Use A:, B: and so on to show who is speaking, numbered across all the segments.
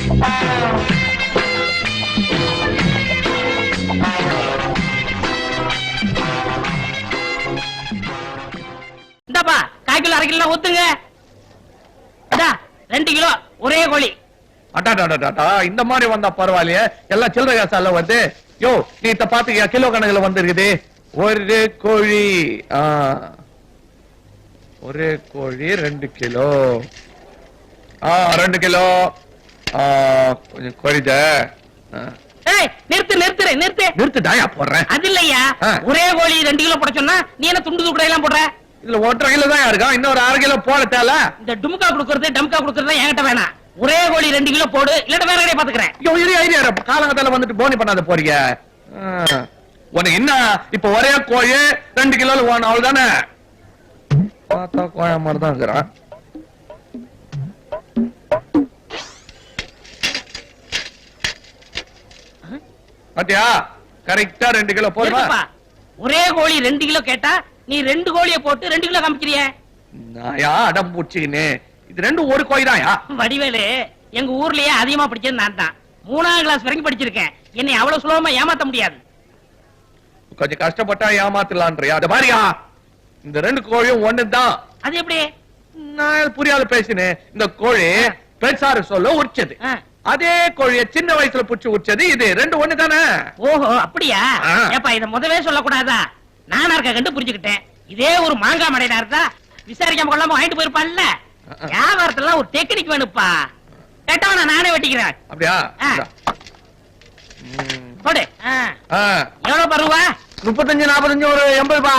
A: இந்தாப்பா 1/4 kilo 1/2 kilo ஊத்துங்க. 2 kilo ஒரே கோழி.
B: அடாடாடாடா, இந்த மாதிரி வந்தா பரவாயில்லையே, எல்லாம் சில்லறை காசால வந்து. யோ, நீ இத பாத்துக்கியா, கிலோ கணக்குல வந்திருக்குது. ஒரு கோழி ஒரு கோழி 2 கிலோ. 2 கிலோ. கொஞ்சம் குறைத.
A: நிறுத்து
B: தாயா போடுறேன்.
A: அது இல்லையா, ஒரே கோழி 2 கிலோ போட சொன்னா நீ என்ன துண்டு கூட எல்லாம் போடுற?
B: இதுல 1/2 கிலோ தான் இருக்கா, இன்னொரு 1/2 கிலோ போட தேல.
A: இந்த டுமுக்கா குடுக்கறது டம்கா குடுக்கறது என்கிட்ட வேணாம். ஒரே கோழி 2 கிலோ போடு, இல்லட்ட வேற கடையை பாத்துக்கிறேன்.
B: காலங்கத்தால வந்துட்டு போனி பண்ணாத போறீங்க. உனக்கு என்ன இப்ப ஒரே கோழி 2 கிலோல வேணும், அவ்வளவுதானே? பார்த்தா கோழ மாதிரி தான் இருக்கிறான். பாத்தியா, கரெக்டா 2 கிலோ போடுவா.
A: ஒரே கோழி 2 கிலோ கேட்டா நீ 2 கோழியை போட்டு 2 கிலோ காமிக்கிறிய.
B: நாயா அடம் பூச்சிக்கின்னு, இது 2 ஒரு கோழி தான்யா.
A: வடிவேலு, எங்க ஊர்லயே அதிகமா படிச்சது நான் தான். 3ஆம் கிளாஸ் வரைக்கும் படிச்சிருக்கேன். என்னை அவ்வளவு சுலபமா ஏமாத்த முடியாது.
B: கொஞ்சம் கஷ்டப்பட்டா ஏமாத்தலான்றியா? அது மாதிரியா, இந்த 2 கோழியும் ஒண்ணுதான்.
A: அது எப்படி?
B: நான் புரியாத பேசினேன். இந்த கோழி பெருசாரு சொல்ல உரிச்சது, அதே கோழிய சின்ன வயசுல புடிச்சு உரிச்சது, இது 2 ஒண்ணு தானே? ஓஹோ, அப்படியா? ஏப்பா, இத முதவே சொல்லக்கூடாதா? நானா இருக்க கண்டு புரிஞ்சுக்கிட்டேன். இதே ஒரு மாங்காய் மடையா இருந்தா விசாரிக்காம கொள்ளாம வாங்கிட்டு போயிருப்பான்ல. வியாபாரத்துல ஒரு டெக்னிக் வேணுப்பா. கேட்டவன நானே வெட்டிக்கிறேன். அப்படியா? போடு. எவ்வளவு பருவா?
C: 35 45 ஒரு 80 ரூபா.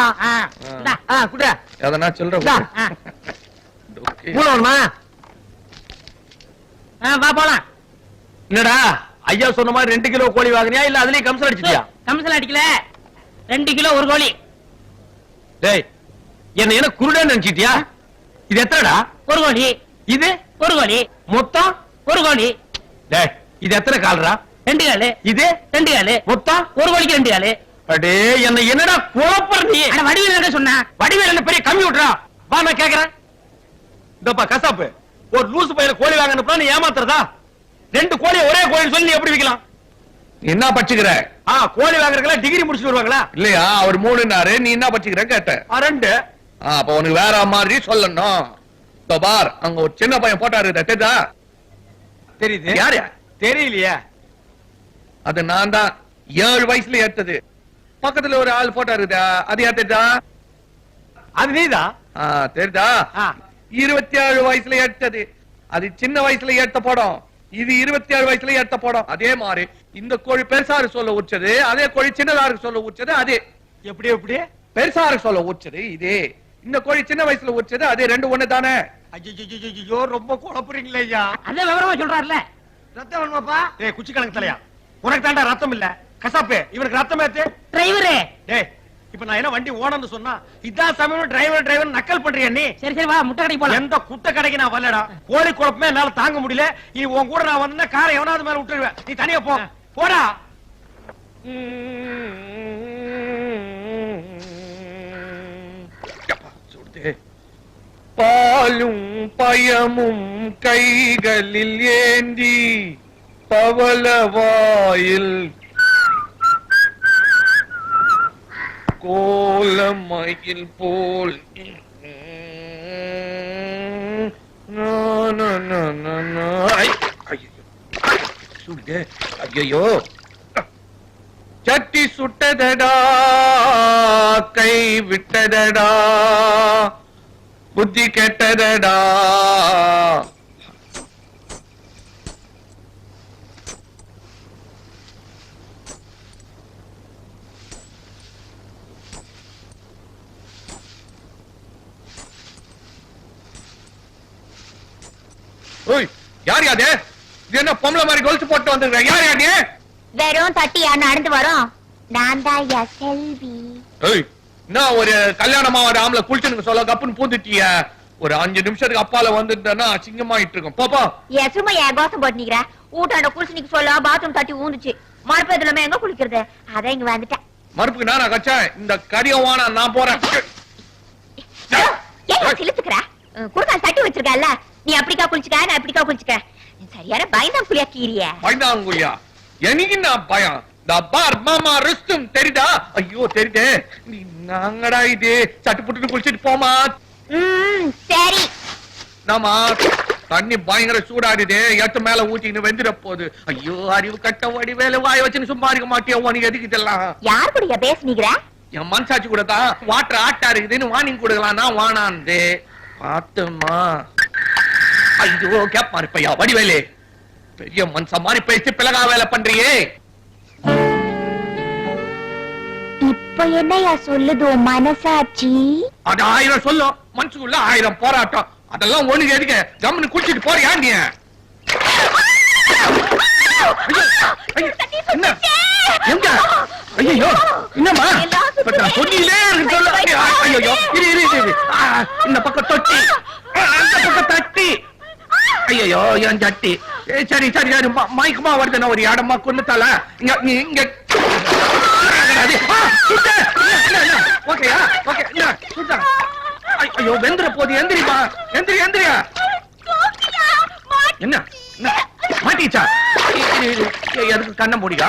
C: குடு.
B: எதனா சொல்ற
A: வா போலாம்.
C: என்னடா ஐயா சொன்ன மாதிரி 2 கிலோ கோழி வாங்குனியா, இல்ல அதுலயே கம்சல் அடிச்சிட்டியா?
A: கம்சல் அடிக்கல, 2 கிலோ ஒரு கோழி.
C: டேய், என்ன குருடன் நினைச்சிட்டியா? இது எத்தனைடா?
A: ஒரு கோழி.
C: இது
A: ஒரு கோழி.
C: மொத்தம்
A: ஒரு கோழி.
C: டேய், இது எத்தனை கால்ரா?
A: 2 காலு.
C: இது 2
A: காலு.
C: மொத்தம்
A: ஒரு கோழிக்கு 2 காலு.
C: அடே, என்னடா குழப்பற நீ?
A: அட வடிவேல் என்ன சொன்னா?
C: வடிவேல் என்ன பெரிய கம்ப்யூட்டரா? வா, நான் கேக்குறேன். இதப்பா கசாப்பு, ஒரு லூசு பையல கோழி வாங்கணும்னா நீ ஏமாத்துறதா? 2 கோழி ஒரே கோழின்னு சொல்லி எப்படி விக்கலாம்?
B: என்ன பச்சுக்கிற?
C: கோழி வாங்குறதுல டிகிரி முடிச்சுட்டு வருவாங்களா?
B: இல்லையா, அவர் 3னாரு, நீ என்ன பச்சுக்கிற கேட்ட?
C: 2.
B: அப்ப உனக்கு வேற மாதிரி சொல்லணும். பார், அங்க ஒரு சின்ன பையன் போட்டாரு, தெரியுதா?
C: தெரியுது.
B: யாரு?
C: தெரியலையே.
B: அது நான் தான். 7 வயசுல ஏத்தது. பக்கத்துல ஒரு ஆள் போட்டாரு, அது ஏத்தா?
C: அது நீதான்.
B: தெரியுதா? 27 வயசுல ஏத்தது. அது சின்ன வயசுல ஏத்த படம், இது 27 வயசுல ஏத்த படம். அதே மாதிரி இந்த கோழி பெருசாரு சொல்ல உச்சது, அதே கோழி சின்னதாருக்கு சொல்ல உச்சது. அதே
C: எப்படி எப்படி
B: பெருசாரு சொல்ல உச்சது இதே, இந்த கோழி சின்ன வயசுல உச்சது, அதே 2 ஒண்ணு தானே?
C: ஐயோ, ரொம்ப குழப்பறீங்களே ஐயா.
A: அத விவரமா சொல்றாருல.
C: ரத்தம் வேணுமாப்பா? டேய், குச்சி கணக்கு தலையா, உனக்கு தாண்டா ரத்தம் இல்ல. கசாப்பே, இவனுக்கு ரத்தம் ஏத்து.
A: டிரைவரே,
C: டேய், இப்ப நான் என்ன வண்டி ஓடணும்னு சொன்னா இதான் சமயம் டிரைவர் நக்கல் பண்றியா நீ?
A: சரி வா, முட்டை கடைக்கு போலாம்.
C: எந்த குட்டை கடைக்கு நான் வரலடா. கோழி குழப்பமே என்னால தாங்க முடியல. நீ உன் கூட நான் வந்தா காரை எவனாவது மேல விட்டுருவேன். நீ தனியா போ. போடா.
B: பாலும் பயமும் கைகளில் ஏந்தி பவளவாயில் கோலமயில் போல் ஐயோ, சட்டி சுட்டதடா, கை விட்டதடா, புத்தி கெட்டதடா. யார் யாரு? இது என்ன பொம்பளை மாதிரி கொலுசு போட்டு வந்துருக்க? யார் யாரு?
D: வெறும் தட்டியா நடந்து வரோம். நான் தான் செல்வி.
B: நான் ஒரு கல்யாணமாவாத ஆம்பளை குளிச்சுன்னு சொல்ல கப்புன்னு பூந்துட்டிய. ஒரு 5 நிமிஷத்துக்கு அப்பால வந்துட்டேன்னா அசிங்கமாயிட்டு இருக்கும். பாப்பா,
D: சும்மா ஏன் கோசம் போட்டு நிக்கிற? ஊட்டாண்ட குளிச்சு சொல்ல பாத்ரூம் தட்டி ஊந்துச்சு. மறுப்பதுலமே எங்க குளிக்கிறது? அதான் இங்க வந்துட்டேன்.
B: மறுப்புக்கு நானா கச்சேன்? இந்த கடியவான நான் போறேன்.
D: ஏன் சிலுத்துக்கிற? குறுக்கால் தட்டி வச்சிருக்கல, நீ அப்படிக்கா குளிச்சுக்க, நான் இப்படிக்கா குளிச்சுக்க. சரியான பயந்தான் புலியா கீரிய
B: பயந்தாங்குய்யா எனக்கு நான் பயம் பார் மாமா ருஸ்தும் தெரியுதா ஐயோ தெரியுதே நீ நாங்கடா இது சட்டு புட்டு குளிச்சிட்டு போமா
D: சரி
B: நாமா தண்ணி பயங்கர சூடாடுதே எட்டு மேல ஊத்தின்னு வெந்துட போகுது ஐயோ அறிவு கட்ட வடி வேலை வாய வச்சுன்னு சும்மா இருக்க மாட்டியா உனக்கு எதுக்கு இதெல்லாம்
D: யார் கூட பேசுனீங்க
B: என் மனசாட்சி கூட தான் வாட்டர் ஆட்டா இருக்குதுன்னு வார்னிங் கொடுக்கலாம் நான் வானாந்து பாத்துமா ஐயோ கேப்பா இருப்பையா வடிவேலு பெரிய மனுஷ மாதிரி பேசி பிளகா வேலை பண்றியே
D: இப்ப என்னையா சொல்லுது மனசாட்சி
B: அது 1000 சொல்லும் மனசுக்குள்ள 1000 போராட்டம் அதெல்லாம் ஒண்ணு எதுக்கு கம்முன்னு குடிச்சிட்டு போறியா நீ என்ன எங்க ஐயோ என்னம்மா சொன்னீங்களே சொல்ல ஐயோ இரு இந்த பக்கம் தொட்டி அந்த பக்கம் தட்டி ஐயோ என் சட்டி சரி சரி சரி மயக்கமா வருதுன்னா ஒரு இடமா கொண்டுத்தால இங்க ஓகேயா ஓகே ஐயோ வெந்துற போது எந்திரிமா எந்திரியா என்ன மாட்டிச்சா எதுக்கு கண்ண முடியா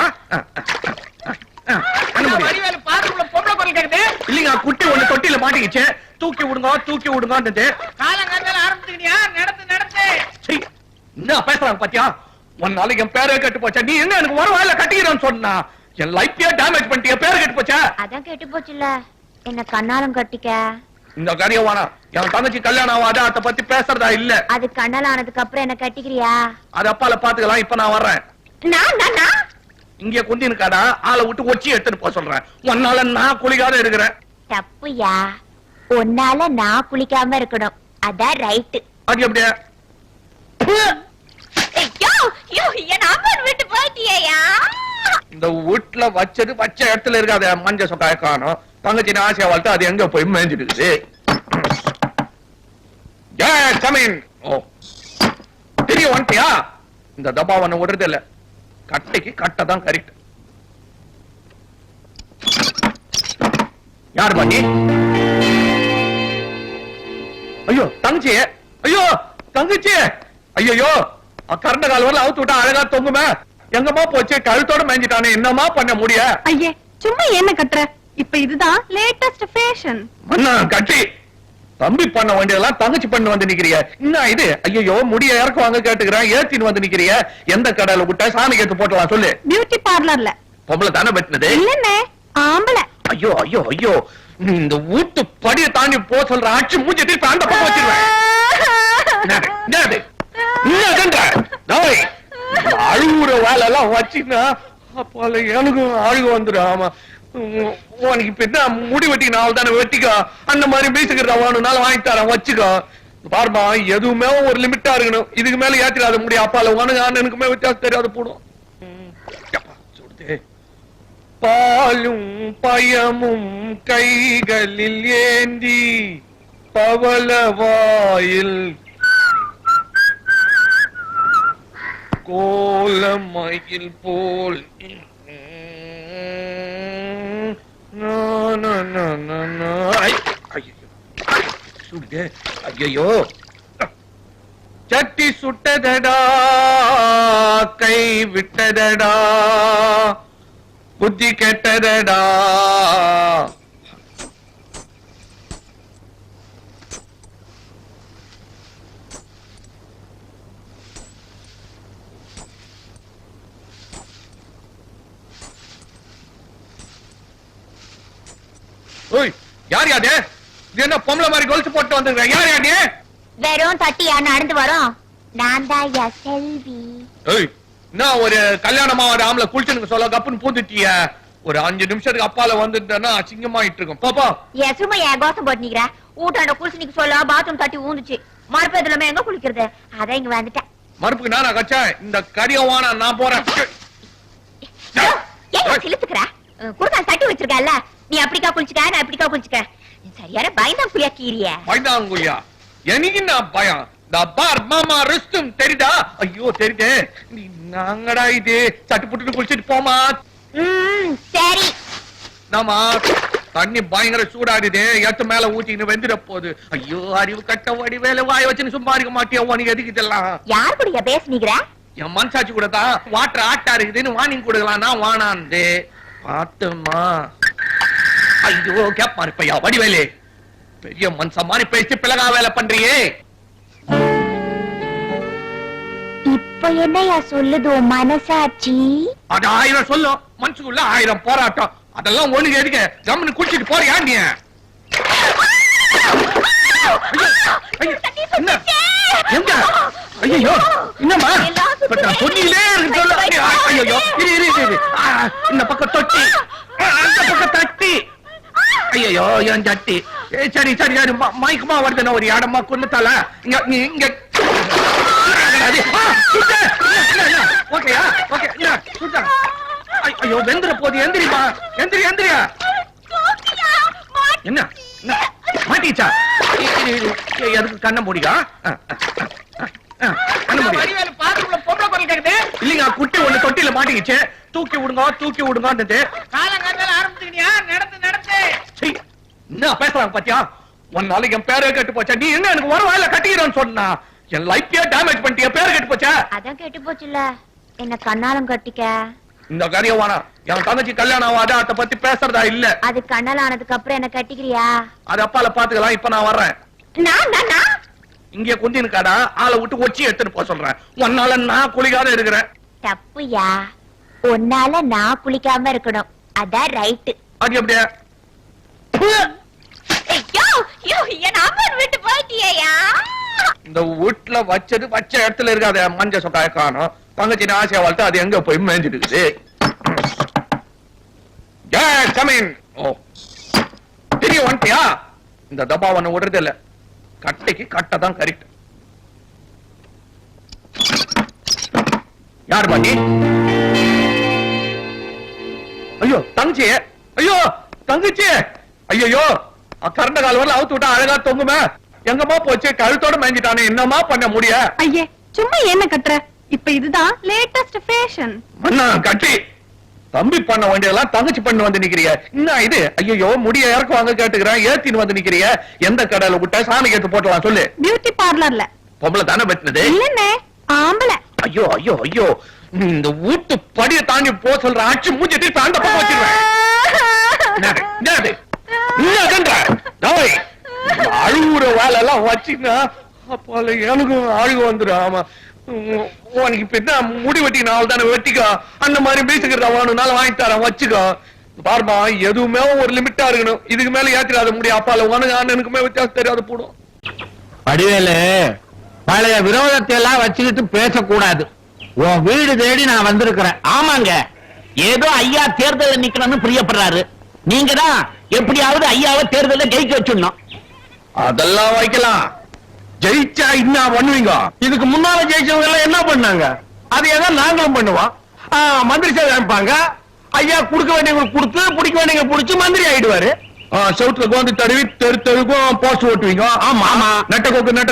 B: இல்லீங்க குட்டி ஒண்ணு தொட்டில மாட்டிக்கிச்சு தூக்கி விடுங்க என்ன பேசுறாங்க பாத்தியா ஒரு நாளைக்கு என் பேரே கெட்டு போச்சா நீ என்ன எனக்கு ஒரு வாயில கட்டிக்கிறேன்னு சொன்னா என் லைஃபே டேமேஜ் பண்ணிட்டிய பேரு கெட்டு போச்சா
D: அதான் கெட்டு போச்சுல என்ன கண்ணாலம் கட்டிக்க
B: இந்த காரியம் வேணாம் என் தங்கச்சி கல்யாணம் ஆகாத அதை பத்தி பேசுறதா இல்ல
D: அது கண்ணால ஆனதுக்கு அப்புறம் என்ன கட்டிக்கிறியா
B: அது அப்பால பாத்துக்கலாம் இப்ப நான் வர்றேன்
D: நான்
B: இங்க குந்தினுக்காடா ஆளை விட்டு ஒச்சி எடுத்துட்டு போக சொல்றேன் உன்னால நான் குளிக்காத இருக்கிறேன்
D: தப்புயா உன்னால நான் குளிக்காம இருக்கணும் அதான் ரைட்டு
B: அது எப்படியா
D: விட்டு போயிட்டியா
B: இந்த வீட்டுல வச்சது வச்ச இடத்துல இருக்காத மஞ்ச சொக்காய காணும் தங்கச்சி ஆசையா வளர்த்து அது எங்க போய் மேய்ஞ்சிட்டு தெரிய வந்துட்டியா இந்த தபாவனை விடுறது இல்ல கட்டைக்கு கட்டதான் கரெக்ட் யார் பண்ணி ஐயோ தங்கச்சி ஐயோ தங்கச்சி ஐயோ கரண்ட கால் வரல அவுத்து விட்டா அழகா தொங்குமே எங்கம்மா போச்சு கழுத்தோட மேஞ்சிட்டானே என்னமா பண்ண முடிய
E: ஐயே சும்மா என்ன கட்டுற இப்ப இதுதான் லேட்டஸ்ட் ஃபேஷன்
B: அண்ணா கட்டி தம்பி பண்ண வேண்டியதெல்லாம் தங்கச்சி பண்ண வந்து நிக்கிறிய என்ன இது ஐயோ முடிய இறக்கு வாங்க கேட்டுக்கிறேன் ஏத்தின்னு வந்து நிக்கிறிய எந்த கடையில விட்டா சாமி கேத்து போட்டலாம் சொல்லு
E: பியூட்டி பார்லர்ல
B: பொம்பளை தானே வெட்டினது
E: இல்லன்னே ஆம்பளை
B: ஐயோ நீ இந்த வீட்டு படியை தாண்டி போ சொல்ற ஆட்சி மூஞ்சி திருப்பி அந்த பக்கம் வச்சிருவேன் அழுகுற வேலை எல்லாம் வச்சுன்னா அப்ப எனக்கும் அழுகு வந்துடும் ஆமா உனக்கு இப்ப என்ன முடி வெட்டி நாள் தானே வெட்டிக்கோ அந்த மாதிரி பேசுகிற வேணும்னாலும் வாங்கி தரேன் வச்சுக்கோ பாருமா எதுவுமே ஒரு லிமிட்டா இருக்கணும் இதுக்கு மேல ஏற்றிடாத முடியும் அப்பால உனக்கு அண்ணனுக்குமே வித்தியாசம் தெரியாத போடும் பாலும் பயமும் கைகளில் ஏந்தி பவளவாயில் கோலமயில் போல் ஐயோ சட்டி சுட்டதடா கை விட்டதடா புத்தி கெட்டதடா யார் யாரு இது என்ன பொம்பளை மாதிரி கொலுசு போட்டு வந்துருக்க யார் யாரு
D: வெறும் தட்டியா நடந்து வரோம் நான் தான் செல்வி
B: நான் ஒரு கல்யாணமா ஒரு ஆம்பளை குளிச்சுன்னு சொல்ல கப்புன்னு பூந்துட்டிய ஒரு 5 நிமிஷத்துக்கு அப்பால வந்துட்டேன்னா அசிங்கமாயிட்டு இருக்கும் பாப்பா
D: சும்மா ஏன் கோசம் போட்டுனீங்க ஊட்டாண்ட குளிச்சுனிக்கு சொல்ல பாத்ரூம் தட்டி ஊந்துச்சு மறுப்பதுலமே எங்க குளிக்கிறது அதான் இங்க வந்துட்டேன்
B: மறுப்புக்கு நானா கச்சா இந்த கரியவானா நான் போறேன்
D: ஏன் சிலுத்துக்கிற குறுக்கால் தட்டி வச்சிருக்கல நீ அப்படிக்கா குளிச்சுக்க நான் இப்படிக்கா குளிச்சுக்க சரியான பயந்தான் புரியா கீரிய
B: பயந்தாங்குய்யா எனக்கு நான் பயம் பார் மாமா ருஸ்தும் தெரியுதா ஐயோ தெரியுதே நீ நாங்கடா இது சட்டு புட்டு குளிச்சிட்டு போமா
D: சரி
B: நாமா தண்ணி பயங்கர சூடாடுது எத்து மேல ஊத்தின்னு வெந்துட போகுது. ஐயோ அறிவு கட்ட வடிவேல வாய வச்சுன்னு சும்மா இருக்க மாட்டியா? உனக்கு எதுக்கு இதெல்லாம்?
D: யார் கூடயா பேசுனீங்க?
B: என் மனசாட்சி கூட தான் வாட்டர் ஆட்டா இருக்குதுன்னு வார்னிங் கொடுக்கலாம்னா வானாந்து பாத்துமா. ஐயோ கேப்பாரு பையா வடிவேலு, பெரிய மனுஷ மாதிரி பேசி பிளகா வேலை பண்றியே.
D: இப்ப என்னையா சொல்லுது மனசாட்சி?
B: அது 1000 சொல்லும், மனசுக்குள்ள 1000 போராட்டம். அதெல்லாம் ஒண்ணுக்கு எதுக்கு கம்முன்னு குடிச்சிட்டு போறியா நீ? என்ன எங்க? ஐயோ என்னம்மா சொன்னீங்களே ஐயோ இந்த பக்கம் தொட்டி அந்த பக்கம் தட்டி. ஐயோ என் சட்டி. சரி சரி சரி மயக்கமா வருதுன்னா ஒரு இடமா கொண்டுத்தால இங்க நீ இங்க. ஓகேயா ஓகே ஐயோ வெந்துற போது எந்திரிமா எந்திரி எந்திரியா. என்ன மாட்டிச்சா? எதுக்கு கண்ண முடியா? இல்லைங்க குட்டி ஒண்ணு தொட்டில மாட்டிக்கிச்சு. தூக்கி விடுங்க தூக்கி விடுங்க. என்ன பேசுறாங்க பாத்தியா? ஒரு நாளைக்கு என் பேரே கெட்டு போச்சா? நீ என்ன எனக்கு ஒரு வாயில கட்டிக்கிறேன்னு சொன்னா என் லைஃபே டேமேஜ் பண்ணிட்டியா? பேரு கெட்டு போச்சா?
D: அதான் கெட்டு போச்சுல, என்ன கண்ணாலம் கட்டிக்க.
B: இந்த காரியம் வேணாம். என் தங்கச்சி கல்யாணம் ஆகாத அத பத்தி பேசுறதா இல்ல.
D: அது கண்ணால ஆனதுக்கு அப்புறம் என்ன கட்டிக்கிறியா?
B: அது அப்பால பாத்துக்கலாம். இப்ப நான் வர்றேன். இங்க குந்தின்னு காடா ஆளை விட்டு ஒச்சி எடுத்துட்டு போக சொல்றேன். உன்னால நான் குளிக்காத இருக்கிறேன்.
D: தப்புயா, உன்னால நான் குளிக்காம இருக்கணும். அதான் ரைட்.
B: அது எப்படியா?
D: விட்டு போயிட்டியா?
B: இந்த வீட்டுல வச்சது வச்ச இடத்துல இருக்காத மஞ்ச சொக்காய காணும். தங்கச்சி ஆசையா வளர்த்து அது எங்க போய் மேய்ஞ்சிட்டு இருக்குது. தெரிய வந்துட்டியா? இந்த தபா ஒண்ணு விடுறது இல்ல. கட்டைக்கு கட்டதான் கரெக்ட். யார் பாட்டி? ஐயோ தங்கச்சி. ஐயோ தங்கச்சி. ஐயோ கரண்ட கால் வரல அவுத்து விட்டா அழகா தொங்குமே. எங்கம்மா போச்சு? கழுத்தோட மேஞ்சிட்டானே. என்னமா பண்ண முடிய?
E: ஐயே சும்மா என்ன கட்டுற? இப்ப இதுதான் லேட்டஸ்ட் ஃபேஷன்.
B: மண்ணா கட்டி தம்பி பண்ண வேண்டியதெல்லாம் தங்கச்சி பண்ண வந்து நிக்கிறிய. என்ன இது? ஐயோ முடிய இறக்குவாங்க கேட்டுக்கிறேன். ஏத்தின்னு வந்து நிக்கிறிய. எந்த கடையில விட்ட சாமி கேட்டு போட்டலாம் சொல்லு.
E: பியூட்டி பார்லர்ல.
B: பொம்பளை தானே பத்தினது?
E: இல்லன்னே ஆம்பளை.
B: ஐயோ ஐயோ ஐயோ இந்த வீட்டு படிய தாண்டி போ சொல்ற. ஆட்சி மூஞ்சிட்டு தாண்ட போக வச்சிருவேன். அழுகுற வேலை எல்லாம் வச்சுன்னா அப்ப எனக்கும் அழுகு வந்துடும். ஆமா உனக்கு இப்ப என்ன முடி வெட்டி நாள் தானே வெட்டிக்கோ. அந்த மாதிரி பேசுகிறதா வேணும்னாலும் வாங்கி தரேன் வச்சுக்கோ. பாருமா எதுவுமே ஒரு லிமிட்டா இருக்கணும். இதுக்கு மேல ஏத்திராத முடியும். அப்பால உனக்கு அண்ணனுக்குமே வித்தியாசம் தெரியாது போடும்.
C: வடிவேலு பழைய விரோதத்தை எல்லாம் வச்சுக்கிட்டு பேசக்கூடாது. உன் வீடு தேடி நான் வந்திருக்கிறேன்.
A: ஆமாங்க, ஏதோ ஐயா தேர்தல் நிக்கணும்னு பிரியப்படுறாரு. நீங்க தான் எப்படியாவது ஐயாவை தேர்தலில் ஜெயிக்க வச்சிடணும்.
B: அதெல்லாம் வைக்கலாம். ஜெயிச்சா என்ன பண்ணுவீங்க?
C: இதுக்கு முன்னால ஜெயிச்சவங்க எல்லாம் என்ன பண்ணாங்க? அதையே நாங்களும் பண்ணுவோம். மந்திரி சேவை அமைப்பாங்க. ஐயா குடுக்க வேண்டியவங்களுக்கு கொடுத்து பிடிக்க வேண்டியவங்க பிடிச்சு மந்திரி ஆயிடுவாரு.
B: செவுத்துல கோந்து தடவி தெரு தெருக்கும் போஸ்ட் ஓட்டுவீங்க.
C: ஆமா ஆமா.
B: நெட்ட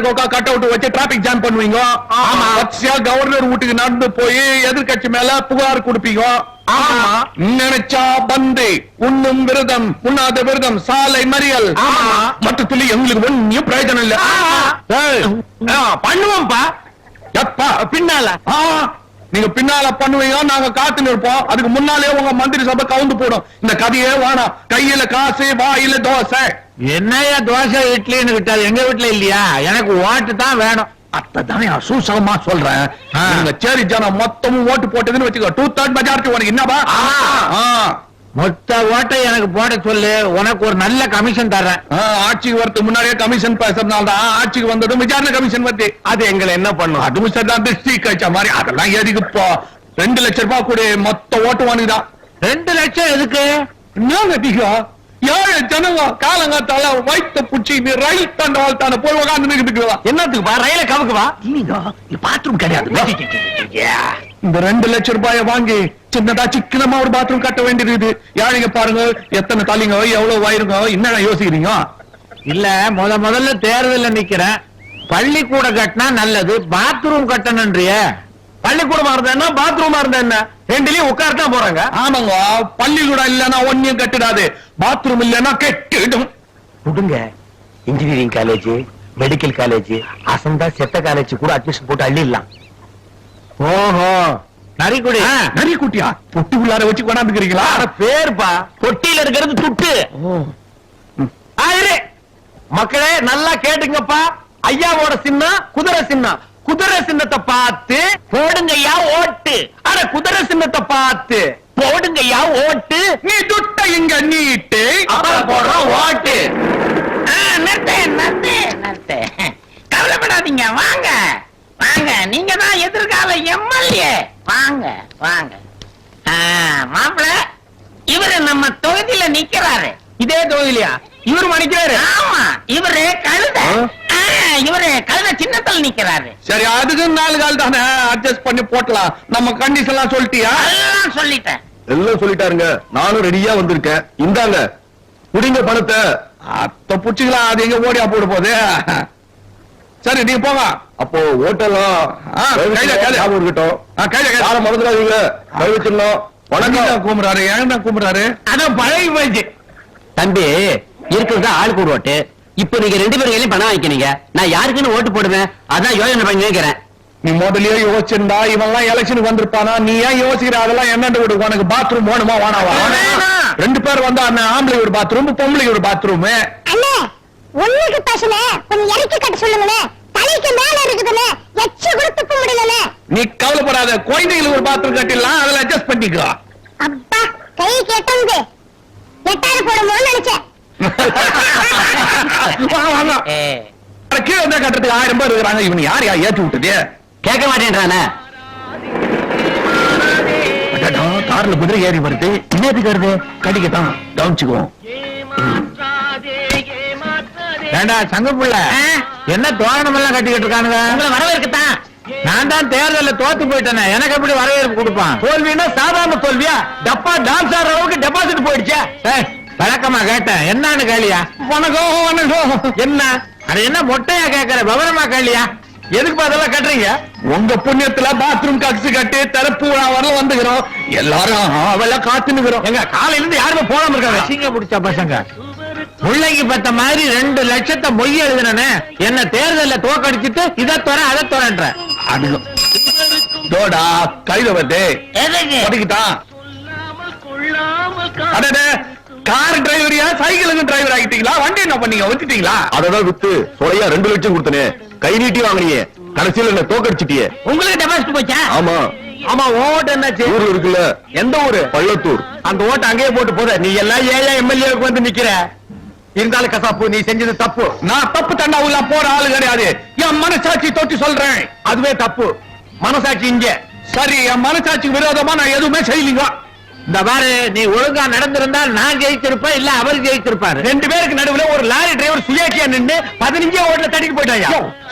B: கோக்கா கட் அவுட் வச்சு டிராபிக் ஜாம் பண்ணுவீங்க.
C: ஆமா.
B: வரிசையா கவர்னர் வீட்டுக்கு நடந்து போய் எதிர்கட்சி மேல புகார் கொடுப்பீங்க.
C: ஆமா.
B: நினைச்சா பந்து உண்ணும் விரதம் உண்ணாத விரதம் சாலை மறியல்.
C: ஆமா.
B: மொத்தத்துல எங்களுக்கு ஒன்னும் பிரயோஜனம் இல்ல.
C: பண்ணுவோம்ப்பா.
B: எப்பா?
C: பின்னால.
B: நீங்க பின்னால பண்ணுவீங்க, நாங்க காத்து நிற்போம். அதுக்கு முன்னாலே உங்க மந்திரி சபை கவுந்து போடும். இந்த கதையே வேணாம். கையில காசு வாயில தோசை.
C: என்னையா தோசை இட்லின்னு விட்டாது? எங்க வீட்டுல இல்லையா? எனக்கு ஓட்டு தான் வேணும்.
B: அதான் சூசகமா சொல்றேன். நீங்க சரி ஜனம் மொத்தமும் ஓட்டு போட்டதுன்னு வச்சுக்கோ. 2/3 மெஜாரிட்டி உனக்கு என்னப்பா?
C: மொத்த ஓட்டை எனக்கு போட சொல்லு. உனக்கு ஒரு நல்ல கமிஷன் தர்றேன்.
B: ஆட்சிக்கு வரதுக்கு முன்னாடியே கமிஷன் பேசுறதுனால தான் ஆட்சிக்கு வந்ததும் விசாரணை கமிஷன் வந்து அது எங்களை என்ன பண்ணும்? அது தான் திருஷ்டி கழிச்ச மாதிரி. அதெல்லாம் எதுக்கு இப்போ 2 லட்சம் ரூபாய் கூட மொத்த ஓட்டு வாங்குதான்.
C: 2 லட்சம் எதுக்கு?
B: என்னங்க அதிகம்? 7 ஜனங்க காலங்காத்தால வயிற்று புடிச்சு நீ ரயில் தண்டவாள் தானே போய் உட்காந்து நிற்கிறதுக்குவா.
C: என்னத்துக்கு வா? ரயில கவுக்குவா?
B: இல்லைங்க பாத்ரூம் கிடையாது. இந்த 2 லட்சம் ரூபாய வாங்கி சின்னதா சிக்கனமா ஒரு பாத்ரூம் கட்ட வேண்டியது. யாழிங்க பாருங்க எத்தனை தலைங்க எவ்வளவு வயிறுங்க. என்ன யோசிக்கிறீங்க?
C: இல்ல முதல்ல தேர்தல்ல நிக்கிறேன். பள்ளிக்கூட கட்டினா நல்லது, பாத்ரூம் கட்டணும்ன்றிய. பள்ளிக்கூடமா இருந்தா என்ன பாத்ரூமா இருந்தா என்ன ரெண்டுலயும் உட்காரத்தான் போறாங்க.
B: ஆமாங்க, பள்ளிக்கூடம் இல்லன்னா ஒன்னும் கட்டிடாது, பாத்ரூம் இல்லன்னா கெட்டிடும்.
C: விடுங்க, இன்ஜினியரிங் காலேஜ், மெடிக்கல் காலேஜ், அசந்தா செத்த காலேஜ் கூட அட்மிஷன் போட்டு அள்ளிடலாம். ஓஹோ, நரிக்குடி.
B: நரிக்குட்டியா? பொட்டி உள்ளார வச்சு கொண்டாந்துக்கிறீங்களா?
C: பேருப்பா, பொட்டியில இருக்கிறது துட்டு. மக்களே நல்லா கேட்டுங்கப்பா, ஐயாவோட சின்னம் குதிரை சின்னம். குதிரை சின்னத்தை பார்த்து போடுங்கய்யா ஓட்டு. அட குதிரை சின்னத்தை பார்த்து போடுங்கய்யா ஓட்டு.
B: நீ துட்ட இங்க நீட்டு,
C: அப்புறம் போடுறோம் ஓட்டு.
A: கவலைப்படாதீங்க, வாங்க வாங்க, நீங்க தான் எதிர்கால எம்எல்ஏ. வாங்க வாங்க. மாப்பிள்ள, இவரு நம்ம தொகுதியில நிக்கிறாரு.
C: இதே தொகுதியிலையா? இவரு மணிக்கிறாரு.
A: ஆமா, இவரு கழுத. இவரு கழுத சின்னத்தில் நிக்கிறாரு.
B: சரி, அதுக்கு 4 கால் தானே, அட்ஜஸ்ட் பண்ணி போட்டலாம். நம்ம கண்டிஷன் எல்லாம் சொல்லிட்டியா?
A: எல்லாம் சொல்லிட்டேன்.
C: எல்லாம் சொல்லிட்டாருங்க, நானும் ரெடியா வந்திருக்கேன். இந்தாங்க குடிங்க பணத்தை.
B: அத்த புடிச்சுக்கலாம், அது எங்க ஓடியா போட போகுது. சரி, நீங்க போங்க.
C: அப்போ ஓட்டெல்லாம் இருக்கட்டும்.
B: கையில
C: மறந்துடாதீங்க, கை வச்சிடலாம்.
B: வணக்கம் கூப்பிடுறாரு. ஏன் கூப்பிடுறாரு?
C: அதான் பழகி போயிடுச்சு. தம்பி, இருக்கிறது ஆளுக்கு ஒரு ஓட்டு. இப்ப நீங்க 2 பேரும் கையிலயும் பணம் வாங்கிக்கிறீங்க. நான் யாருக்குன்னு ஓட்டு போடுவேன், அதான் யோசனை பண்ணி கேட்கிறேன்.
B: நீ முதல்லயே யோசிச்சிருந்தா இவன்லாம் எலெக்ஷனுக்கு வந்திருப்பானா? நீ ஏன் யோசிக்கிற? அதெல்லாம் என்னண்டு விடு. உனக்கு பாத்ரூம் வேணுமா வேணாவா? 2 பேர் வந்தா ஆம்பளை ஒரு பாத்ரூம், பொம்பளை ஒரு பாத்ரூம்.
F: அண்ணே, ஒண்ணுக்கு பேசல, கொஞ்சம் இறக்கி கட்ட சொல்லுங்களே. தலைக்கு மேல இருக்குதுன்னு எச்சு கூட துப்ப முடியல.
B: நீ கவலைப்படாத, குழந்தைகளுக்கு ஒரு பாத்ரூம் கட்டிடலாம், அதுல அட்ஜஸ்ட் பண்ணிக்கோ.
F: அப்பா, கை கெட்டது 8,000 போடுமோன்னு நினைச்சேன்.
B: கீழே இருந்தா கட்டுறதுக்கு 1000 பேர் இருக்கிறாங்க. இவன் யார் ஏற்றி விட்டது?
C: கேட்க மாட்டேன்றானே.
B: கார்ல குதிரை ஏறி வருது. இன்னத்துக்கு வருது? கடிக்கத்தான், கவனிச்சுக்குவோம்.
C: ஏண்டா சங்கப்புள்ள, என்ன தோரணம் எல்லாம் கட்டிக்கிட்டு இருக்கானுங்க?
A: உங்களை வரவேற்கத்தான்.
C: நான் தான் தேர்தல்ல தோத்து போயிட்டேனே, எனக்கு எப்படி வரவேற்பு கொடுப்பான்? தோல்வின்னா சாதாரண தோல்வியா? டப்பா டான்ஸ் ஆடுற அளவுக்கு டெபாசிட் போயிடுச்சா? வழக்கமா கேட்டேன், என்னன்னு கேளியா?
B: வணக்கம் வணக்கம்.
C: என்ன அது என்ன மொட்டையா கேட்கற? விவரமா கேளியா? எதுக்கு அதெல்லாம் கட்டுறீங்க?
B: உங்க புண்ணியத்துல பாத்ரூம் கக்ஸ் கட்டி திறப்பு விழா வரல வந்துக்கிறோம். எல்லாரும் அவள காத்துனுக்கிறோம்.
C: எங்க காலையில இருந்து யாருமே போகாம இருக்காங்க. சிங்க பிடிச்ச பசங்க முள்ளைக்கு பத்த மாதிரி 2 லட்சத்தை மொய் எழுதுனே. என்ன தேர்தல்ல தோக்கடிச்சிட்டு இதை தோற அதை தோறன்ற
B: தோடா கைத வந்து
A: எதுக்கு?
B: கார் டிரைவரியா சைக்கிளுக்கு டிரைவர் ஆகிட்டீங்களா? வண்டி என்ன பண்ணீங்க? வச்சுட்டீங்களா?
C: அததான் வித்து சொலையா 2 லட்சம் கொடுத்தனே. கை நீட்டி வாங்கினியே, கடைசியில் என்ன தோக்கடிச்சிட்டியே.
A: உங்களுக்கு டெபாசிட் போச்சா?
C: ஆமா ஆமா. ஓட்டு என்னாச்சு? ஊர்ல இருக்குல்ல. எந்த ஊரு? பள்ளத்தூர். அந்த ஓட்டு அங்கேயே போட்டு போத. நீ எல்லாம் ஏன் எம்எல்ஏவுக்கு வந்து நிக்கிற? இருந்தாலும் கசாப்பு, நீ செஞ்சது தப்பு.
B: நான் தப்பு தண்டா உள்ள போற ஆளு கிடையாது. என் மனசாட்சி தொட்டு சொல்றேன்.
C: அதுவே தப்பு. மனசாட்சி இங்க.
B: சரி, என் மனசாட்சிக்கு விரோதமா நான் எதுவுமே செய்யலீங்க.
C: இந்த பாரு, நீ ஒழுங்கா நடந்திருந்தால் நான் ஜெயிச்சிருப்பேன், இல்ல அவர் ஜெயிச்சிருப்பாரு. 2 பேருக்கு நடுவுல ஒரு லாரி டிரைவர் சுயேட்சியா நின்னு 15 ஓட்டுல தட்டிட்டு போயிட்டாயா?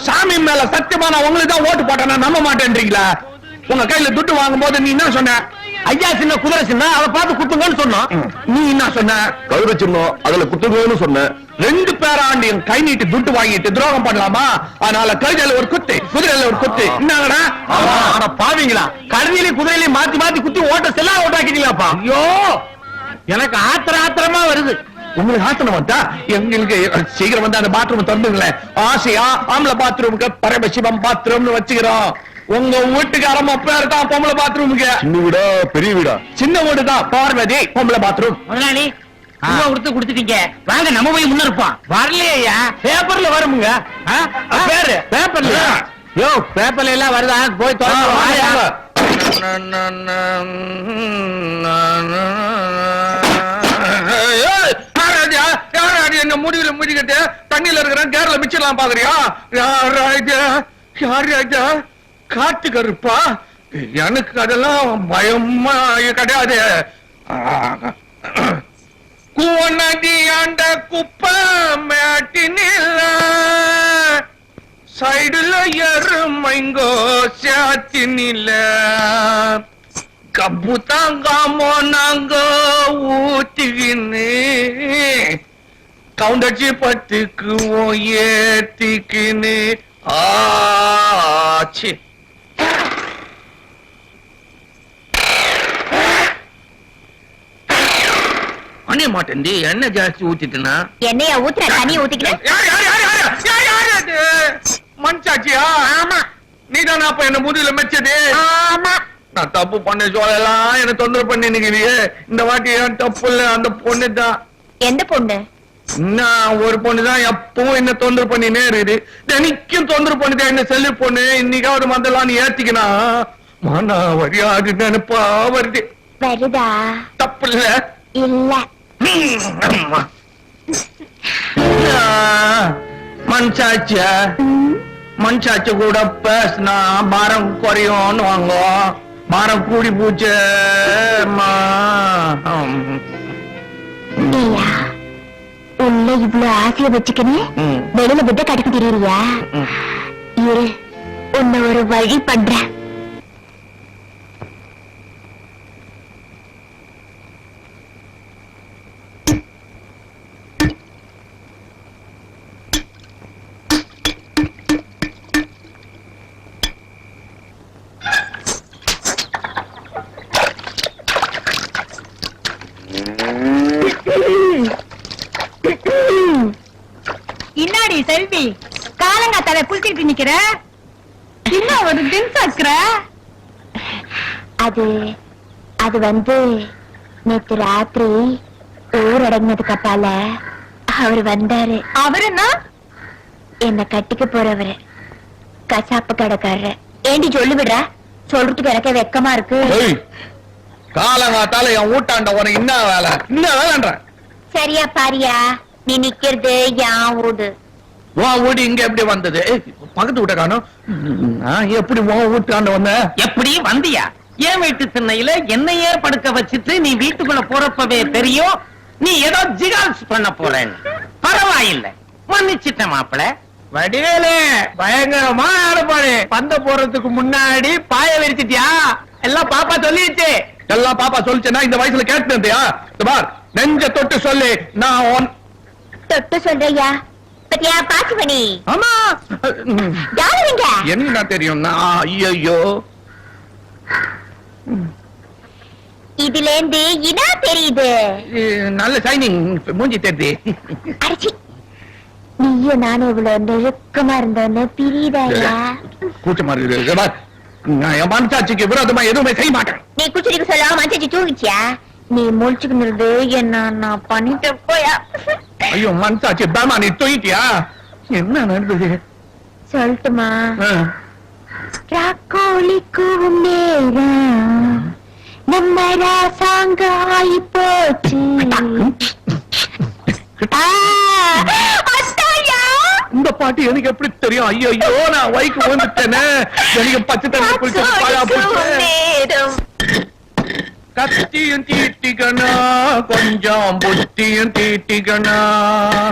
B: சாமி மேல சத்தியமா நான் உங்களுக்கு தான் ஓட்டு போட்டேன், நான் நம்ப மாட்டேன்றீங்களா? உங்க கையில துட்டு வாங்கும் போது நீ என்ன சொன்ன?
C: ஐயா சின்ன குதிரை சின்ன, அதை பார்த்து குத்துங்கன்னு சொன்னோம்.
B: நீ என்ன சொன்ன?
C: கழுதை சின்னம், அதுல குத்துங்கன்னு சொன்ன.
B: 2 பேராண்டி கை நீட்டி துட்டு வாங்கிட்டு துரோகம் பண்ணலாமா? அதனால கழுதையில ஒரு குத்து, குதிரையில ஒரு குத்து. என்னங்கடா
C: பாவீங்களா? கழுதியிலையும் குதிரையிலையும் மாத்தி மாத்தி குத்தி ஓட்ட செல்லா ஓட்டாக்கிட்டீங்களாப்பா?
B: ஐயோ,
C: எனக்கு ஆத்திரமா வருது.
B: உங்களுக்கு ஆசனம் வந்தா எங்களுக்கு சீக்கிரம் வந்து அந்த பாத்ரூம் திறந்துங்களேன். ஆசையா ஆம்பளை பாத்ரூமுக்கு பரமசிவம் பாத்ரூம்னு வச்சுக்கிறோம். உங்க வீட்டுக்காரமா பேர் தான் பொம்பளை பாத்ரூமுக்கு.
C: சின்ன வீடா பெரிய வீடா?
B: சின்ன வீடு தான், பார்வதி பொம்பளை பாத்ரூம்.
A: முதலாளி கொடுத்துட்டீங்க, வாங்க நம்ம போய் முன்னிருப்போம்.
C: வரலையா? பேப்பர்ல வருமுங்க. பேரு பேப்பர்ல. யோ, பேப்பர்ல எல்லாம் வருதா? போய்
B: என்ன முடிவுல முடிக்கிட்டு தண்ணியில இருக்கிறேன், கேரள மிச்சிடலாம் பாக்குறியா? யார் ராஜா? காட்டு கருப்பா? எனக்கு அதெல்லாம் பயமா கிடையாது. கூவநதி ஆண்ட குப்பை மேட்டினில்ல சைடுல எருமைங்கோ சாத்தினில்ல கப்பு தாங்காமோ நாங்க ஊத்திக்கின்னு கவுண்டச்சி பத்துக்குவோம் ஏத்திக்கின்னு ஆச்சு. அணிய மாட்டேன் எண்ணெய் ஜாஸ்தி ஊத்திட்டுனா
D: என்னையா ஊத்துற தண்ணிய ஊத்திக்கிறேன்.
B: மண்சாட்சியா?
D: ஆமா
B: நீதானா அப்ப என்ன முதுகுல மெச்சது?
D: ஆமா.
B: நான் தப்பு பண்ண சொல்லலாம் என்ன தொந்தரவு பண்ணி நிக்கிறியே. இந்த வாட்டி ஏன் தப்பு இல்ல, அந்த பொண்ணு தான்.
D: எந்த பொண்ணு?
B: நான் ஒரு பொண்ணுதான் எப்பவும் என்ன தொந்தரவு பண்ணினே இருக்குது. தினைக்கும் தொந்தரவு பண்ணுது என்ன செல்லு பொண்ணு. இன்னைக்காவது வந்தலாம் நீ ஏத்திக்கனா மானா வழியாது நினைப்பா வருது.
D: வருதா?
B: தப்பு இல்ல
D: இல்ல.
B: மண்சாட்சியா? மண்சாட்சி கூட பேசினா பாரம் குறையும் வாங்க. பாரம் கூடி பூச்சே.
D: உள்ள இவ்வளவு ஆசைய வச்சுக்கணும் வெளியில விட்ட கடைக்கு தெரியறியா? இரு உன்னை ஒரு வழி பண்றேன்.
E: இன்னாடி செல்வி காலங்காத்தால குளிச்சுட்டு நிக்கிற, இன்னும் ஒரு ட்ரிங்க்ஸ் ஆக்குற.
D: அது அது வந்து நேத்து ராத்திரி ஊர் அடங்கினதுக்கு அப்பால அவர் வந்தாரு.
E: அவருன்னா
D: என்ன கட்டிக்க போறவரு, கசாப்பு கடைக்காரரு. ஏண்டி சொல்லி விடுற? சொல்றதுக்கு எனக்கு வெக்கமா இருக்கு.
B: காலங்காத்தால என் ஊட்டாண்ட உனக்கு என்ன வேலை? என்ன வேலைன்ற?
D: சரியா பாரியா, நீ நிக்கிறது என் ஊடு.
B: உன் வீடு இங்க எப்படி வந்தது? பக்கத்து வீட்டை காணும். எப்படி உன் வீட்டாண்ட வந்த?
A: எப்படி வந்தியா? என் வீட்டு திண்ணையில என்னையே படுக்க வச்சுட்டு நீ வீட்டுக்குள்ள போறப்பவே தெரியும் நீ ஏதோ ஜிகால்ஸ் பண்ண போறேன்னு. பரவாயில்லை, மன்னிச்சிட்ட மாப்பிள.
C: வடிவேலு பயங்கரமா ஆடுபாடு. பந்த போறதுக்கு முன்னாடி பாய விரிச்சிட்டியா? எல்லாம் பாப்பா சொல்லிடுச்சு.
B: எல்லாம் பாப்பா சொல்லிச்சேன்னா இந்த வயசுல கேட்டுயா? பார் நெஞ்ச தொட்டு சொல்லு. நான்
D: தொட்டு சொல்றியா? பத்தியா பாச்சு பண்ணி.
B: ஆமா
D: யாருங்க?
B: என்ன தெரியும்? ஐயோ
D: இதுல இருந்து இனா தெரியுது.
B: நல்ல சைனிங் மூஞ்சி தெரியுது.
D: அடிச்சி நீயும் நானும் இவ்வளவு நெருக்கமா இருந்தோன்னு பிரியுதாயா?
B: கூச்சமா இருக்கு. நான் என் மனசாட்சிக்கு விரோதமா எதுவுமே செய்ய மாட்டேன்.
D: நீ குச்சிரிக்கு சொல்லாம மனசாட்சி தூங்கிச்சியா? நீ முழிச்சுக்கிட்டு என்ன நான் பண்ணிட்டு போயா?
B: ஐயோ மனசாட்சி தாமா நீ தூங்கிட்டியா? என்ன நடந்தது
D: சொல்லட்டுமா? ராக்கோழிக்கும் நேரம் நம்ம ராசாங்க ஆயி போச்சு.
B: இந்த பாட்டு எனக்கு எப்படி தெரியும்? ஐயோ நான் வைக்கு வந்துட்டேனே. எனக்கு பச்சை தண்ணி குளிச்சு பாழா போச்சு. கத்தியும் தீட்டிக்கணும், கொஞ்சம் புத்தியும் தீட்டிக்கணும்,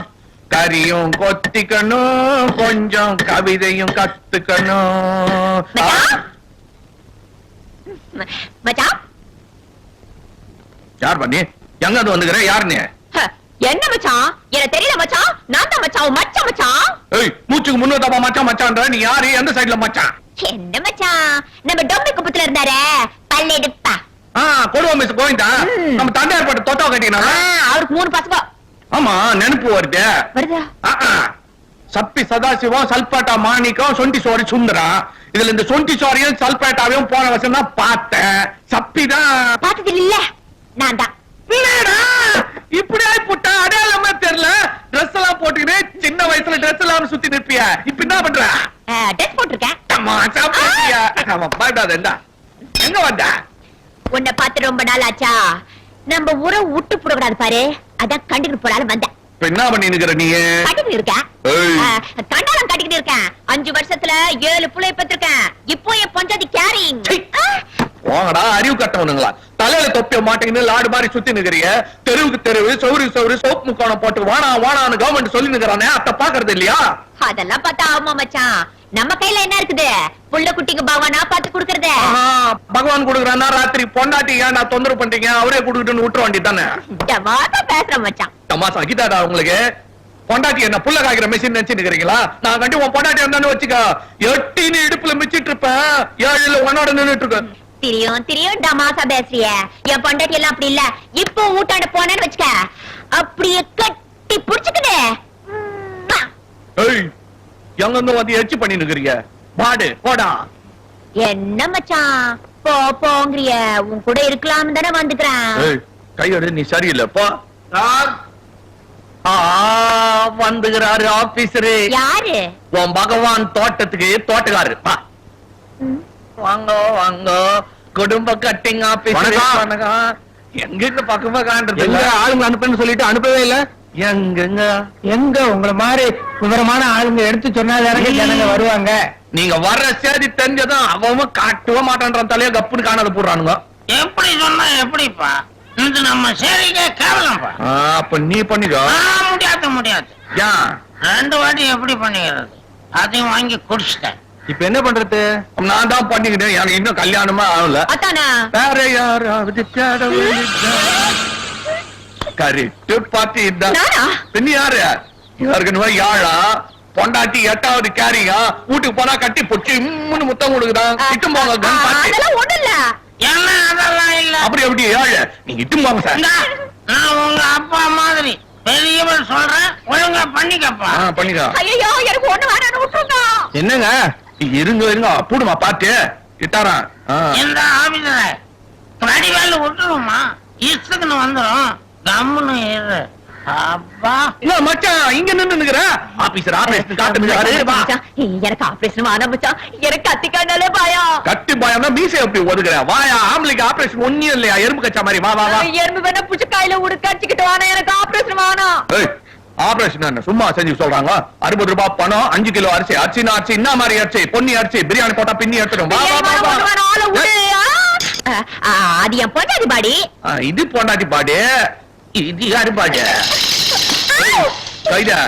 B: கரியும் கொத்திக்கணும், கொஞ்சம் கவிதையும் கத்துக்கணும். யார் பண்ணி எங்க வந்துக்கிறேன்? யாருன்னு?
D: என்ன மச்சான்? எனக்கு தெரியல மச்சான். நான் தான் மச்சான். மச்சான் மச்சான்.
B: ஏய் மூச்சுக்கு முன்னூத்தப்பா மச்சான் மச்சான்ற. நீ யாரு? எந்த சைடுல மச்சான்?
D: என்ன மச்சான்? நம்ம டொம்பி குப்பத்துல இருந்தாரே பல்லெடுப்பா.
B: கொடுவா மிஸ் கோவிந்தா. நம்ம தண்டையார் பட்டு தொட்டா கட்டினா
D: அவருக்கு 3 பசங்க.
B: ஆமா நினைப்பு வருது.
D: வருதா?
B: சப்பி சதாசிவம், சல்பேட்டா மாணிக்கம், சொண்டி சோரி சுந்தரா. இதுல இந்த சொண்டி சோரியும் சல்பேட்டாவையும் போன வருஷம் தான் பார்த்தேன். சப்பிதான்
D: பார்த்தது இல்ல. நான் தான்.
B: இப்படி ஆயி போட்டா அடையாளமா தெரியல. ட்ரெஸ் எல்லாம் போட்டுக்கிட்டு சின்ன வயசுல ட்ரெஸ் எல்லாம் சுத்தி நிற்பியா? இப்ப என்ன பண்ற?
D: ட்ரெஸ் போட்டிருக்கேன்.
B: எங்க வந்த?
D: உன்னை பார்த்து ரொம்ப நாள் ஆச்சா. நம்ம ஊரை விட்டு போடக்கூடாது பாரு, அதான் கண்டுக்கிட்டு போனாலும் வந்தேன்.
B: என்ன பண்ணி நிக்கிற நீ?
D: கட்டிக்கிட்டு இருக்கேன். கண்டாலம் கட்டிக்கிட்டு இருக்கேன். 5 வருஷத்துல 7 புள்ளைய பெற்றிருக்கேன். இப்போ என் பஞ்சாதி கேரிங்.
B: போங்கடா அறிவு கட்டவனுங்களா. தலையில தொப்பிய மாட்டேங்குது லாடு மாதிரி சுத்தி நிக்கிறிய. தெருவுக்கு தெருவு சௌரி சௌரி சோப்பு முக்கோணம் போட்டு வானா வானான்னு கவர்மெண்ட் சொல்லி நிக்கிறானே, அத பாக்குறது இல்லையா?
D: அதெல்லாம் பார்த்தா ஆமா மச்சான். நம்ம கையில என்ன இருக்குது? புள்ள குட்டிக்கு பகவானா பார்த்து குடுக்கறது.
B: பகவான் குடுக்கறானா? ராத்திரி பொண்டாட்டி ஏன் நான் தொந்தரவு பண்றீங்க? அவரே குடுக்கிட்டுன்னு விட்டுற வேண்டியதானே.
D: பேசுற மச்சான்.
B: தமாசா கிட்டாடா உங்களுக்கு. பொண்டாட்டி என்ன புள்ள காய்க்கிற மெஷின் நினைச்சு நிக்கிறீங்களா? நான் கண்டி உன் பொண்டாட்டி இருந்தான்னு வச்சுக்க, 8 இடுப்புல மிச்சிட்டு இருப்பேன். 7 உன்னோட நின்னுட்டு இருக்க.
D: திரியும் டமாசா பேசுறிய. என் பொண்டாட்டி எல்லாம் அப்படி இல்ல. இப்போ ஊட்டாண்ட போனேன்னு வச்சுக்க, அப்படியே கட்டி புடிச்சுக்குதே.
B: ஏய், எங்க வந்து எச்சி பண்ணி நிக்கிறீங்க? பாடு போடா.
D: என்ன மச்சான் போங்கிறிய? உன் கூட இருக்கலாம் தானே வந்துக்கிறேன்.
B: ஏய், கையோட நீ சரியில்லை போ. வந்துகிறாரு ஆபீசரு.
D: யாரு?
B: உன் பகவான் தோட்டத்துக்கு தோட்டக்காரரு. வா. வாங்க வாங்க, குடும்ப கட்டிங் ஆபீஸ். வணக்கம். எங்க இந்த பக்கமா காண்றது?
C: எங்க ஆளுங்க அனுப்புன்னு சொல்லிட்டு அனுப்பவே இல்ல.
B: எங்க
C: எங்க உங்களை மாதிரி விவரமான ஆளுங்க எடுத்து சொன்னாதானே ஜனங்க வருவாங்க.
B: நீங்க வர்ற சேதி தெரிஞ்சதும் அவன் காட்டவே மாட்டான்றான். தலைய கப்புன்னு காணாத போடுறானுங்க.
A: எப்படி சொன்னா எப்படிப்பா? இது நம்ம சேரிக்கே கேவலம்பா.
B: அப்ப நீ பண்ணிக்கோ.
A: முடியாது.
B: ஏன்
A: 2 வாட்டி எப்படி பண்ணிக்கிறது? அதையும் வாங்கி குடிச்சிட்டேன்.
C: இப்ப என்ன பண்றது?
B: நான் தான் பண்ணிக்கிட்டேன். எனக்கு இன்னும் கல்யாணமா ஆகல.
D: அத்தானா
B: வேற யாராவது கரெக்ட் பாத்து இதான்.
D: நானா?
B: பின்ன யாரு? யாருக்கு யாழா பொண்டாட்டி 8வது கேரியா வீட்டுக்கு போனா கட்டி பொச்சு இம்முன்னு முத்தம் கொடுக்குறான். இட்டும் போங்க gun பாத்து.
D: அதெல்லாம் ஒண்ணு இல்ல.
A: என்ன அதெல்லாம் இல்ல.
B: அப்படி எப்படி ஏழு நீங்க இட்டும் போங்க சார்.
A: இந்தா, நான் உங்க அப்பா மாதிரி பெரியவர் சொல்றேன், ஒழுங்கா பண்ணிக்கப்பா.
B: பண்ணிக்கோ.
D: ஐயோ எனக்கு ஒண்ணு வேணாம்னு விட்டுருங்க.
C: என்னங்க?
B: இருங்க பூடுமா பாத்து இட்டாரான்.
A: இந்த ஆபீஸ்ல வடிவேலு விட்டுருமா? இஷ்டத்துக்கு வந்துடும். கம்முன்னு இரு. அப்பா
B: மச்சான் இங்க நின்னுங்கிற ஆபீசர் ஆபீஸ் காட்டுறாரு.
D: மச்சான், எனக்கு ஆபரேஷன் வேணாம் மச்சான். எனக்கு கத்திக்காண்டாலே பயம்.
B: கட்டி பயம்னா மீசை எப்படி ஒதுக்குற? வாயா, ஆம்பளைக்கு ஆபரேஷன் ஒண்ணும் இல்லையா? எறும்பு கச்சா மாதிரி. வா வா வா.
D: எறும்பு வேணா புடிச்சு கையில உடுக்காச்சிக்கிட்டு வானா, எனக்கு ஆபரேஷன் வேணாம்.
B: ஆபரேஷன் என்ன சும்மா செஞ்சு சொல்றாங்க? 60 ரூபாய் பணம், 5 கிலோ அரிசி. அரிசினா அரிசி, என்ன மாதிரி அரிசி? பொன்னி அரிசி. பிரியாணி போட்டா பின்னி எடுத்துடும். வா வா வா
D: ஒண்ணு வேணாம், ஆளை விடு. அது என் பொண்டாடி பாடி.
B: இது பொண்டாட்டி பாடு, இது யாரு பாடு? கைதா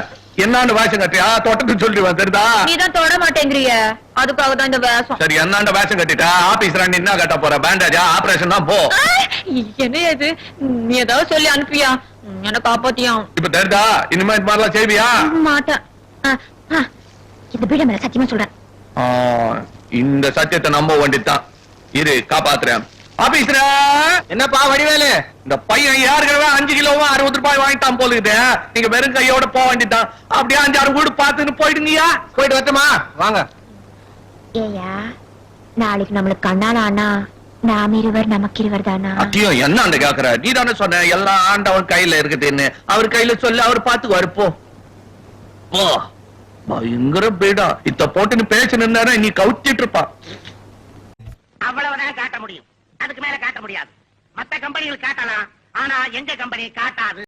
B: என்னாண்டு வேஷம் கட்டியா? தோட்டத்துக்கு சொல்லிட்டு தெரியுதா?
D: நீதான் தொட மாட்டேங்கிறிய, அதுக்காக தான் இந்த வேஷம்.
B: சரி, என்னாண்ட வேஷம் கட்டிட்டா ஆபீஸ் ராண்டி என்ன கட்ட போற? பேண்டேஜா? ஆபரேஷன் தான் போ.
D: என்ன இது? நீ ஏதாவது சொல்லி அனுப்பியா? என்ன காப்பாத்தியா?
B: இப்ப தெரியுதா? இனிமே இந்த மாதிரிலாம் செய்வியா?
D: மாட்டேன். இந்த பீட மேல சத்தியமா சொல்றேன்.
B: இந்த சத்தியத்தை நம்ப வேண்டியதுதான். இரு, காப்பாத்துறேன். ஆபீஸ்ல
C: என்னப்பா வடிவேலு?
B: இந்த பையன் யாருக்கவே 5 கிலோவா 60 ரூபாய் வாங்கிட்டான் போலுக்குது. நீங்க வெறும் கையோட போக வேண்டியதான். அப்படியே 5-6 வீடு பார்த்துன்னு போயிடுங்கயா.
C: போயிட்டு வரட்டுமா? வாங்க.
D: ஏயா, நாளைக்கு நம்மளுக்கு கண்ணால ஆனா நாம் இருவர் நமக்கு இருவர் தானா?
B: அத்தியம் என்ன அந்த கேக்குற? நீ தானே சொன்ன எல்லாம் ஆண்டவன் கையில இருக்குதுன்னு. அவர் கையில சொல்லி அவர் பாத்துக்குவாரு. போ போ. பயங்கர பீடா. இத்த போட்டுன்னு பேசணுன்னா நீ கவுத்திட்டு இருப்பா.
A: அவ்வளவுதான் காட்ட முடியும். அதுக்கு மேல காட்ட முடியாது. மத்த கம்பெனிகள் காட்டலாம், ஆனா எங்க கம்பெனி காட்டாது.